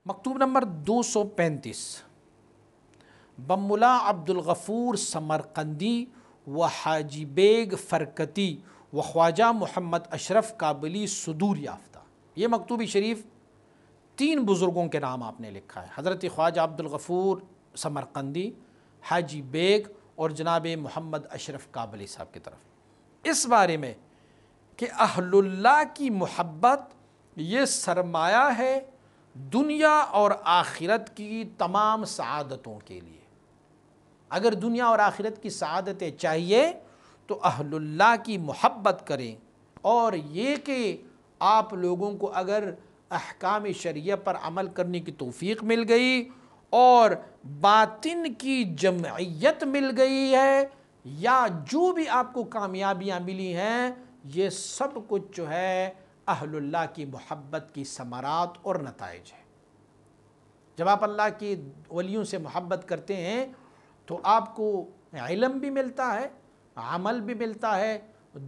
مکتوب نمبر 235 بملا عبدالغفور سمرقندی و حاجی بیگ فرکتی و خواجہ محمد اشرف کابلی صدور یافتہ۔ یہ مکتوبی شریف 3 بزرگوں کے نام آپ نے لکھا ہے، حضرت خواجہ عبدالغفور سمرقندی، حاجی بیگ اور جناب محمد اشرف کابلی صاحب کی طرف، اس بارے میں کہ اہل اللہ کی محبت یہ سرمایہ ہے دنیا اور آخرت کی تمام سعادتوں کے لیے۔ اگر دنیا اور آخرت کی سعادتیں چاہیے تو اہل اللہ کی محبت کریں، اور یہ کہ آپ لوگوں کو اگر احکام شرعیہ پر عمل کرنے کی توفیق مل گئی اور باطن کی جمعیت مل گئی ہے، یا جو بھی آپ کو کامیابیاں ملی ہیں، یہ سب کچھ جو ہے اہل اللہ کی محبت کی ثمرات اور نتائج ہے۔ جب آپ اللہ کی ولیوں سے محبت کرتے ہیں تو آپ کو علم بھی ملتا ہے، عمل بھی ملتا ہے،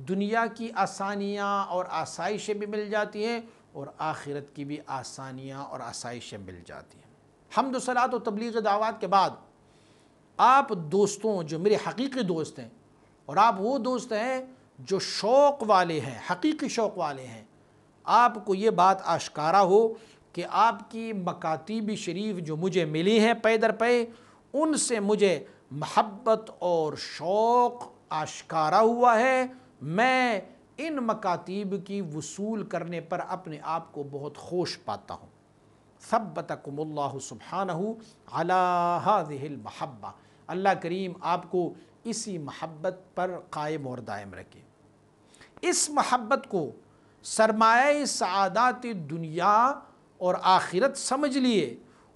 دنیا کی آسانیاں اور آسائشیں بھی مل جاتی ہیں، اور آخرت کی بھی آسانیاں اور آسائشیں مل جاتی ہیں۔ حمد و صلوات و تبلیغ دعوات کے بعد آپ دوستوں جو میرے حقیقی دوست ہیں، اور آپ وہ دوست ہیں جو شوق والے ہیں، حقیقی شوق والے ہیں، آپ کو یہ بات آشکارا ہو کہ آپ کی مکاتیب شریف جو مجھے ملی ہیں پے در پے، ان سے مجھے محبت اور شوق آشکارا ہوا ہے۔ میں ان مکاتیب کی وصول کرنے پر اپنے آپ کو بہت خوش پاتا ہوں۔ ثبتکم اللہ سبحانہ علی ہذہ المحبہ، اللہ کریم آپ کو اسی محبت پر قائم اور دائم رکھے۔ اس محبت کو سرمایہ سعادات دنیا اور آخرت سمجھ لیے،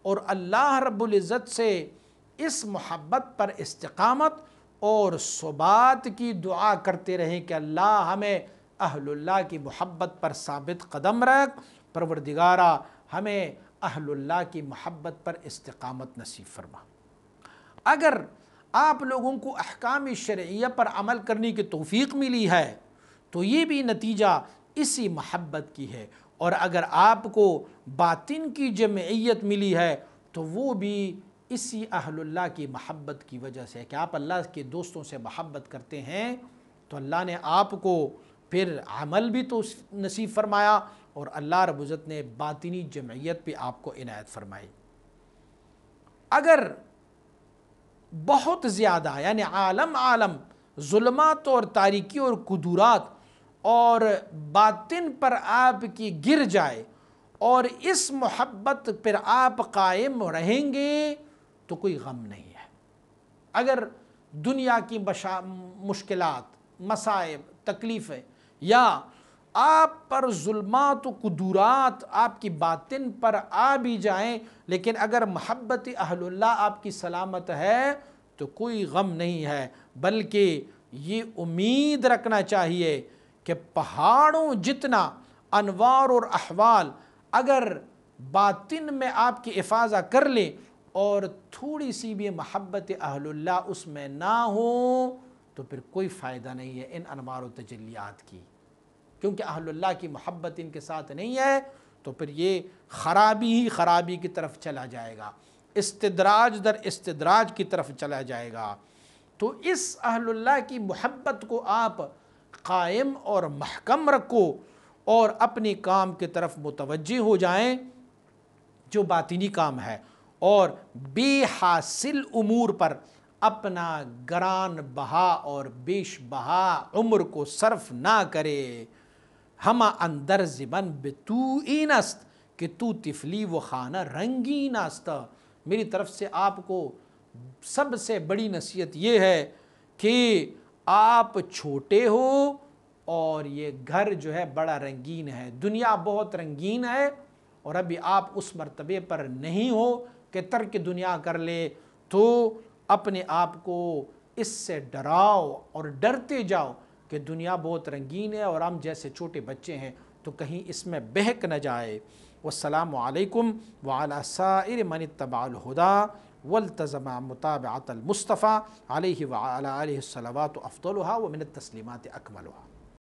اور اللہ رب العزت سے اس محبت پر استقامت اور ثبات کی دعا کرتے رہیں کہ اللہ ہمیں اہل اللہ کی محبت پر ثابت قدم رکھ، پروردگارہ ہمیں اہل اللہ کی محبت پر استقامت نصیب فرما۔ اگر آپ لوگوں کو احکام شرعیہ پر عمل کرنے کی توفیق ملی ہے تو یہ بھی نتیجہ اسی محبت کی ہے، اور اگر آپ کو باطن کی جمعیت ملی ہے تو وہ بھی اسی اہل اللہ کی محبت کی وجہ سے ہے کہ آپ اللہ کے دوستوں سے محبت کرتے ہیں تو اللہ نے آپ کو پھر عمل بھی تو نصیب فرمایا، اور اللہ رب العزت نے باطنی جمعیت پہ آپ کو عنایت فرمائی۔ اگر بہت زیادہ یعنی عالم ظلمات اور تاریکی اور کدورات اور باطن پر آپ کی گر جائے اور اس محبت پر آپ قائم رہیں گے تو کوئی غم نہیں ہے۔ اگر دنیا کی مشکلات، مصائب، تکلیفیں یا آپ پر ظلمات و کدورات آپ کی باطن پر آ بھی جائیں، لیکن اگر محبت اہل اللہ آپ کی سلامت ہے تو کوئی غم نہیں ہے، بلکہ یہ امید رکھنا چاہیے کہ پہاڑوں جتنا انوار اور احوال اگر باطن میں آپ کی افاضہ کر لیں اور تھوڑی سی بھی محبت اہل اللہ اس میں نہ ہو تو پھر کوئی فائدہ نہیں ہے ان انوار و تجلیات کی، کیونکہ اہل اللہ کی محبت ان کے ساتھ نہیں ہے تو پھر یہ خرابی ہی خرابی کی طرف چلا جائے گا، استدراج در استدراج کی طرف چلا جائے گا۔ تو اس اہل اللہ کی محبت کو آپ قائم اور محکم رکھو اور اپنی کام کی طرف متوجہ ہو جائیں جو باطنی کام ہے، اور بے حاصل امور پر اپنا گران بہا اور بیش بہا عمر کو صرف نہ کرے۔ ہما اندر زبن بتو این است کہ تو تفلی و خانہ رنگین است۔ میری طرف سے آپ کو سب سے بڑی نصیحت یہ ہے کہ آپ چھوٹے ہو اور یہ گھر جو ہے بڑا رنگین ہے، دنیا بہت رنگین ہے، اور ابھی آپ اس مرتبے پر نہیں ہو کہ ترک دنیا کر لے، تو اپنے آپ کو اس سے ڈراؤ اور ڈرتے جاؤ کہ دنیا بہت رنگین ہے اور ہم جیسے چھوٹے بچے ہیں تو کہیں اس میں بہک نہ جائے۔ والسلام علیکم وعلی سائر من اتبع الہدی والتزم متابعة المصطفى علیہ وعلی آلہ الصلوات افضلها ومن التسلیمات اکملها۔